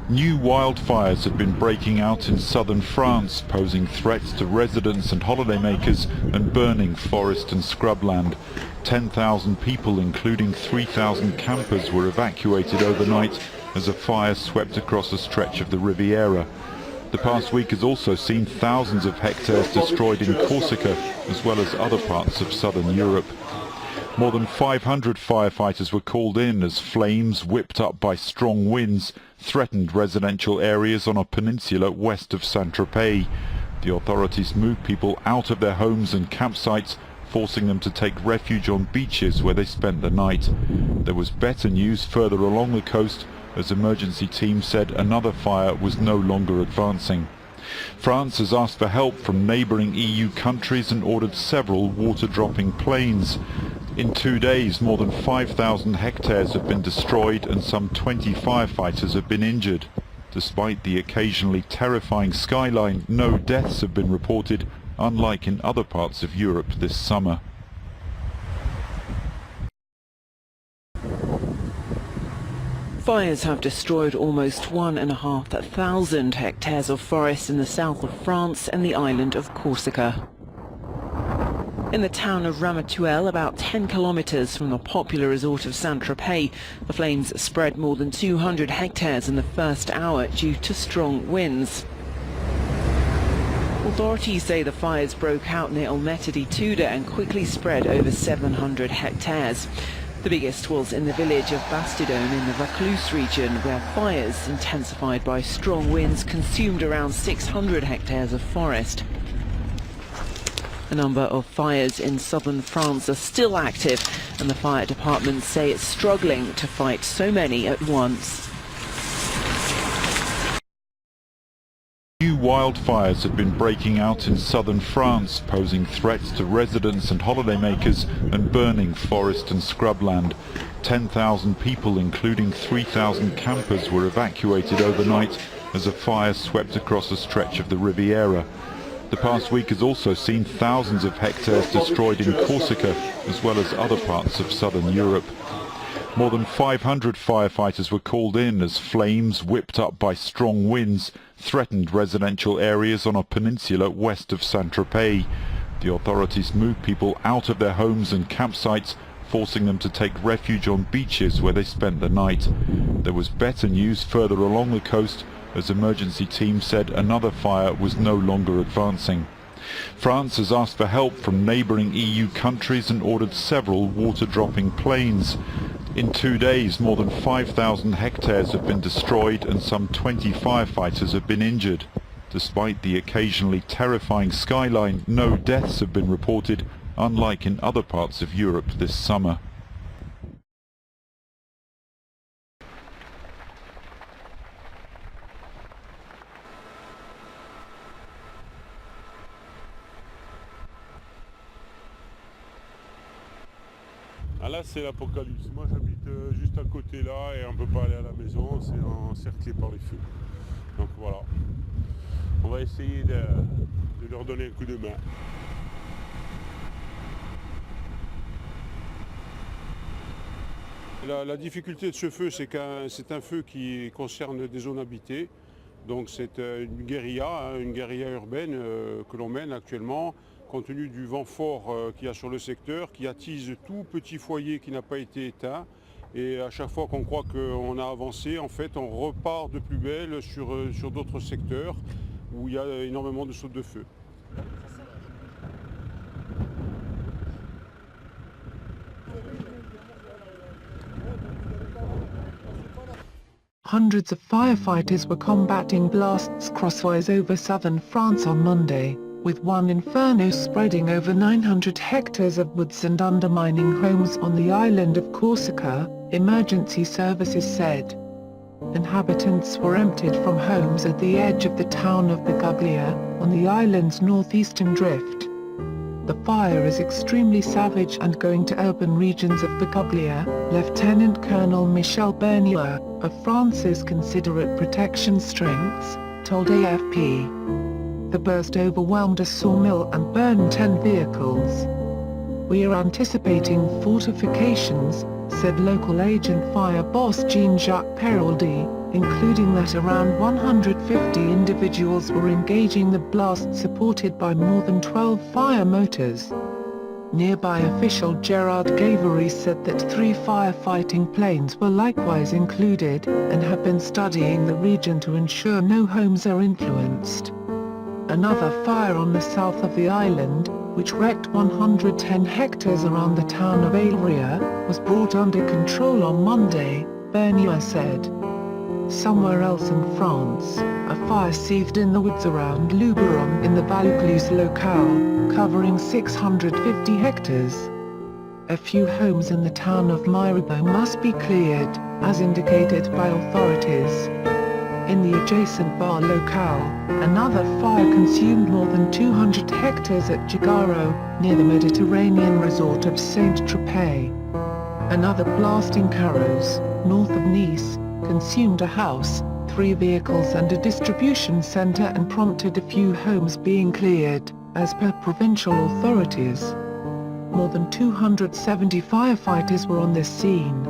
New wildfires have been breaking out in southern France, posing threats to residents and holidaymakers and burning forest and scrubland. 10,000 people, including 3,000 campers, were evacuated overnight as a fire swept across a stretch of the Riviera. The past week has also seen thousands of hectares destroyed in Corsica, as well as other parts of southern Europe. More than 500 firefighters were called in as flames, whipped up by strong winds, threatened residential areas on a peninsula west of St Tropez. The authorities moved people out of their homes and campsites, forcing them to take refuge on beaches where they spent the night. There was better news further along the coast, as emergency teams said another fire was no longer advancing. France has asked for help from neighbouring EU countries and ordered several water-dropping planes. In 2 days, more than 5,000 hectares have been destroyed and some 20 firefighters have been injured. Despite the occasionally terrifying skyline, no deaths have been reported, unlike in other parts of Europe this summer. Fires have destroyed almost 1,500 hectares of forest in the south of France and the island of Corsica. In the town of Ramatuelle, about 10 kilometers from the popular resort of St Tropez, the flames spread more than 200 hectares in the first hour due to strong winds. Authorities say the fires broke out near Olmetta di Tuda and quickly spread over 700 hectares. The biggest was in the village of Bastidone in the Vaucluse region, where fires, intensified by strong winds, consumed around 600 hectares of forest. A number of fires in southern France are still active, and the fire departments say it's struggling to fight so many at once. New wildfires have been breaking out in southern France, posing threats to residents and holidaymakers and burning forest and scrubland. 10,000 people, including 3,000 campers, were evacuated overnight as a fire swept across a stretch of the Riviera. The past week has also seen thousands of hectares destroyed in Corsica, as well as other parts of southern Europe. More than 500 firefighters were called in as flames, whipped up by strong winds, threatened residential areas on a peninsula west of St Tropez. The authorities moved people out of their homes and campsites, forcing them to take refuge on beaches where they spent the night. There was better news further along the coast, as emergency teams said another fire was no longer advancing. France has asked for help from neighbouring EU countries and ordered several water-dropping planes. In 2 days, more than 5,000 hectares have been destroyed and some 20 firefighters have been injured. Despite the occasionally terrifying skyline, no deaths have been reported, unlike in other parts of Europe this summer. Ah là c'est l'apocalypse, moi j'habite juste à côté là et on ne peut pas aller à la maison, c'est encerclé par les feux. Donc voilà, on va essayer de leur donner un coup de main. La difficulté de ce feu, c'est c'est un feu qui concerne des zones habitées. Donc c'est une guérilla urbaine que l'on mène actuellement, compte tenu du vent fort qu'il y a sur le secteur, qui attise tout petit foyer qui n'a pas été éteint. Et à chaque fois qu'on croit qu'on a avancé, en fait, on repart de plus belle sur d'autres secteurs où il y a énormément de sautes de feu. Hundreds of firefighters were combating blasts crosswise over southern France on Monday, with one inferno spreading over 900 hectares of woods and undermining homes on the island of Corsica, emergency services said. Inhabitants were emptied from homes at the edge of the town of Biguglia, on the island's northeastern drift. The fire is extremely savage and going to urban regions of Biguglia, Lieutenant Colonel Michel Bernier, of France's Considerate Protection Strengths, told AFP. The burst overwhelmed a sawmill and burned 10 vehicles. "We are anticipating fortifications," said local agent fire boss Jean-Jacques Peraldi. including that around 150 individuals were engaging the blast supported by more than 12 fire motors. Nearby official Gerard Gavery said that 3 firefighting planes were likewise included, and have been studying the region to ensure no homes are influenced. Another fire on the south of the island, which wrecked 110 hectares around the town of Ailria, was brought under control on Monday, Benat said. Somewhere else in France, a fire seethed in the woods around Luberon in the Vaucluse locale, covering 650 hectares. A few homes in the town of Mirabeau must be cleared, as indicated by authorities. In the adjacent Bar locale, another fire consumed more than 200 hectares at Gigaro, near the Mediterranean resort of St Tropez. Another blast in Carros, north of Nice, consumed a house, 3 vehicles and a distribution center and prompted a few homes being cleared, as per provincial authorities. More than 270 firefighters were on this scene.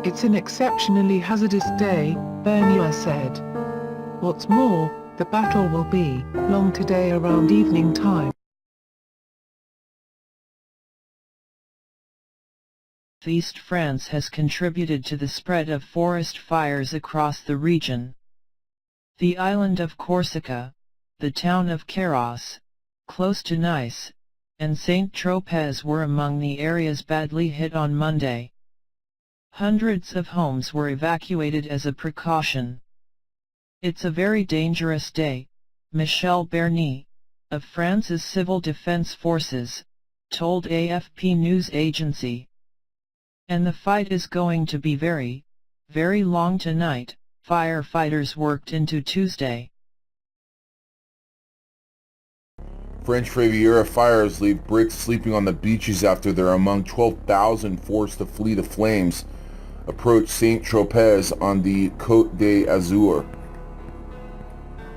It's an exceptionally hazardous day, Benat said. What's more, the battle will be long today around evening time. East France has contributed to the spread of forest fires across the region. The island of Corsica, the town of Carros, close to Nice, and St Tropez were among the areas badly hit on Monday. Hundreds of homes were evacuated as a precaution. It's a very dangerous day, Michel Bernier, of France's Civil Defense Forces, told AFP news agency. And the fight is going to be very, very long tonight, firefighters worked into Tuesday. French Riviera fires leave Brits sleeping on the beaches after they're among 12,000 forced to flee the flames approach St Tropez on the Côte d'Azur.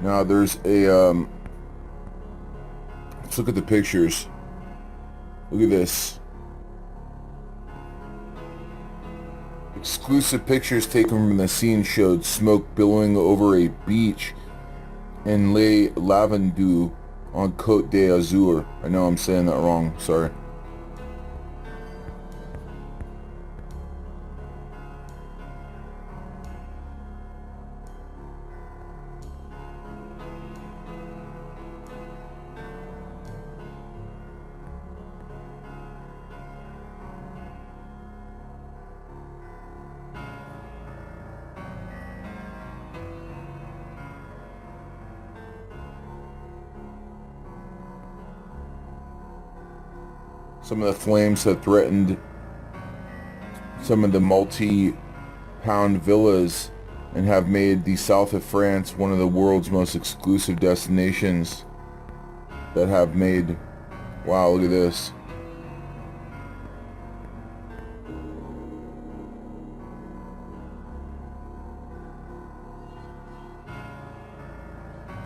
Now there's a, let's look at the pictures. Look at this. Exclusive pictures taken from the scene showed smoke billowing over a beach in Les Lavandous on Côte d'Azur. I know I'm saying that wrong, sorry. Some of the flames have threatened some of the multi-pound villas and have made the south of France one of the world's most exclusive destinations that have made... Wow, look at this.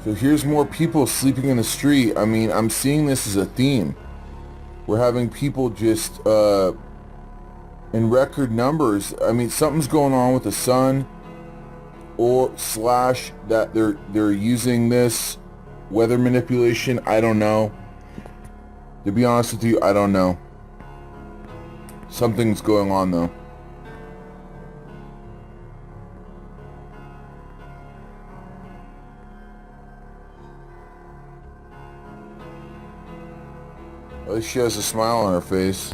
So here's more people sleeping in the street. I mean, I'm seeing this as a theme. We're having people just in record numbers. I mean, something's going on with the sun, or slash that they're using this weather manipulation. I don't know. To be honest with you, I don't know. Something's going on though. At least she has a smile on her face.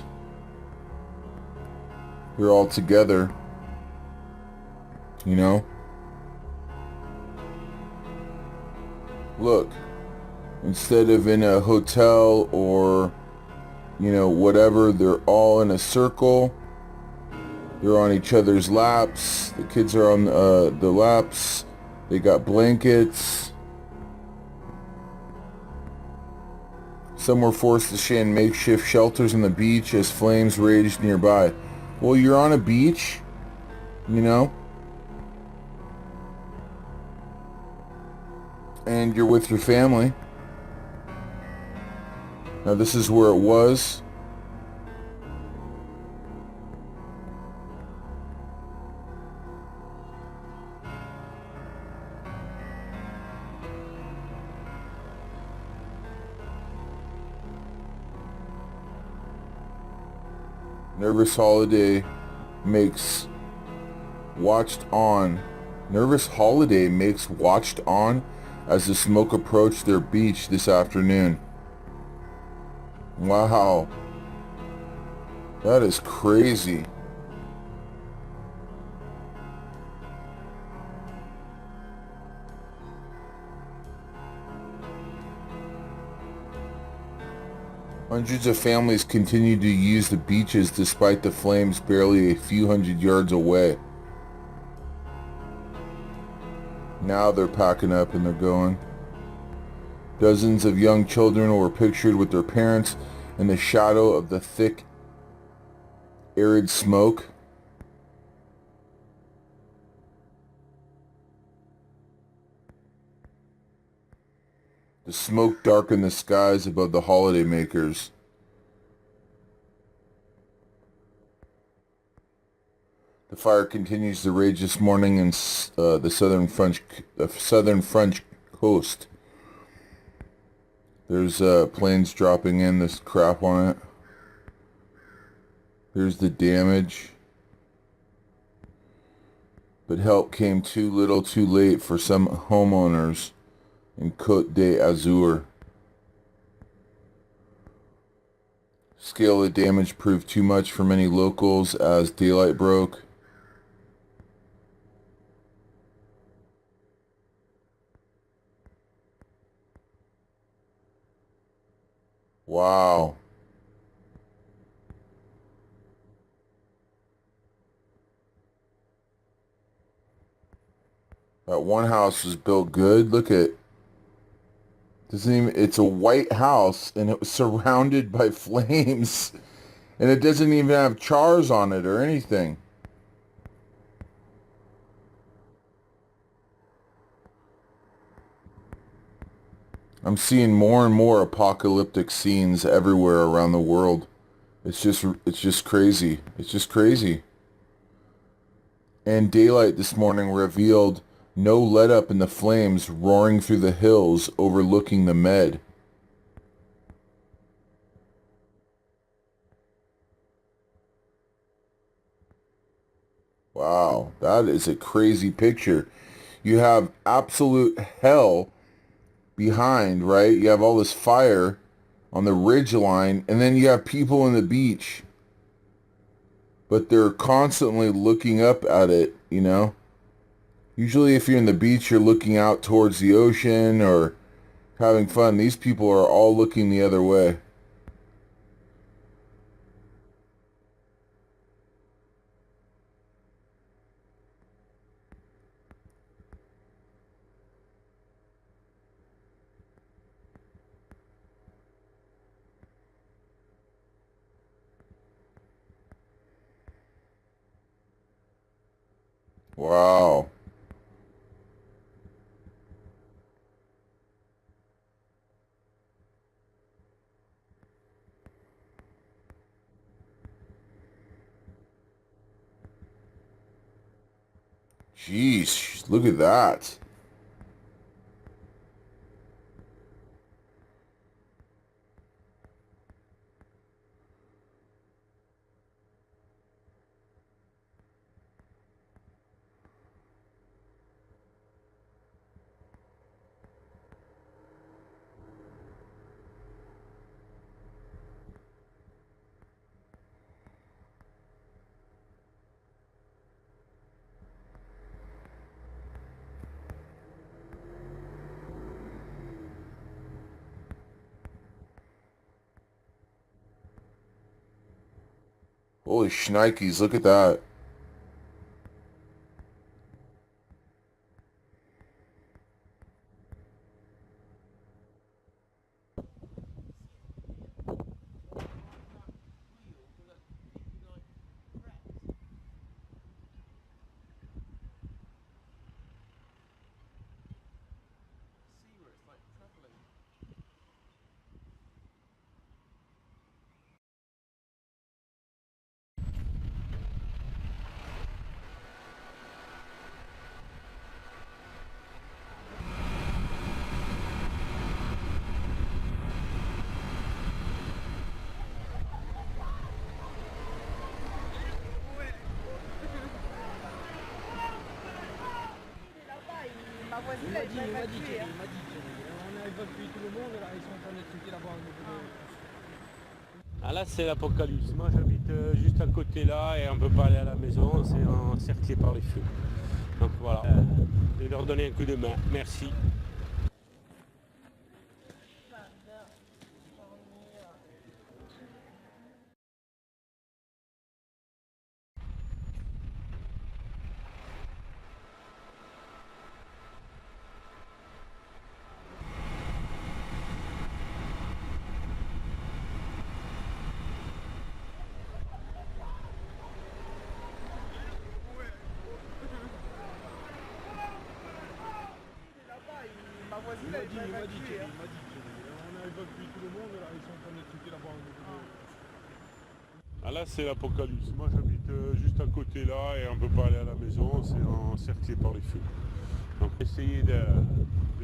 We're all together. You know? Look. Instead of in a hotel or, you know, whatever, they're all in a circle. They're on each other's laps. The kids are on the laps. They got blankets. Some were forced to stay in makeshift shelters on the beach as flames raged nearby. Well, you're on a beach, you know, and you're with your family. Now this is where it was. Nervous Holiday makes watched on. Nervous Holiday makes watched on as the smoke approached their beach this afternoon. Wow. That is crazy. Hundreds of families continue to use the beaches despite the flames barely a few hundred yards away. Now they're packing up and they're going. Dozens of young children were pictured with their parents in the shadow of the thick, arid smoke. The smoke darkened the skies above the holidaymakers. The fire continues to rage this morning in the southern French coast. There's planes dropping in this crap on it. There's the damage. But help came too little too late for some homeowners in Côte d'Azur. Scale of damage proved too much for many locals as daylight broke. Wow. That one house was built good. Look at, doesn't even, it's a white house and it was surrounded by flames and it doesn't even have chars on it or anything. I'm seeing more and more apocalyptic scenes everywhere around the world. It's just crazy. It's just crazy. And daylight this morning revealed no let up in the flames roaring through the hills overlooking the Med. Wow, that is a crazy picture. You have absolute hell behind, right? You have all this fire on the ridge line, and then you have people on the beach, but they're constantly looking up at it, you know? Usually if you're in the beach, you're looking out towards the ocean or having fun. These people are all looking the other way. Wow. Jeez, look at that. Holy shnikes, look at that. Il m'a dit qu'il y avait. On a évacué tout le monde, là, ils sont en train de traiter là-bas. Ah là c'est l'apocalypse, moi j'habite juste à côté là et on ne peut pas aller à la maison, c'est encerclé par les feux. Donc voilà, je vais leur donner un coup de main, merci. Il m'a dit qu'il y avait. On a évacué tout le monde, là, ils sont en train de traiter là-bas. Ah là c'est l'apocalypse, moi j'habite juste à côté là et on ne peut pas aller à la maison, c'est encerclé par les feux. Donc essayez de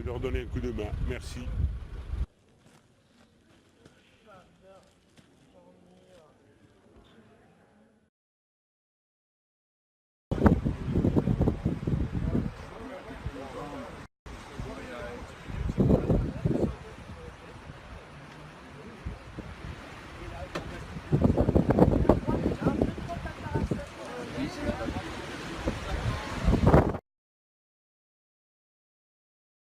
leur donner un coup de main, merci.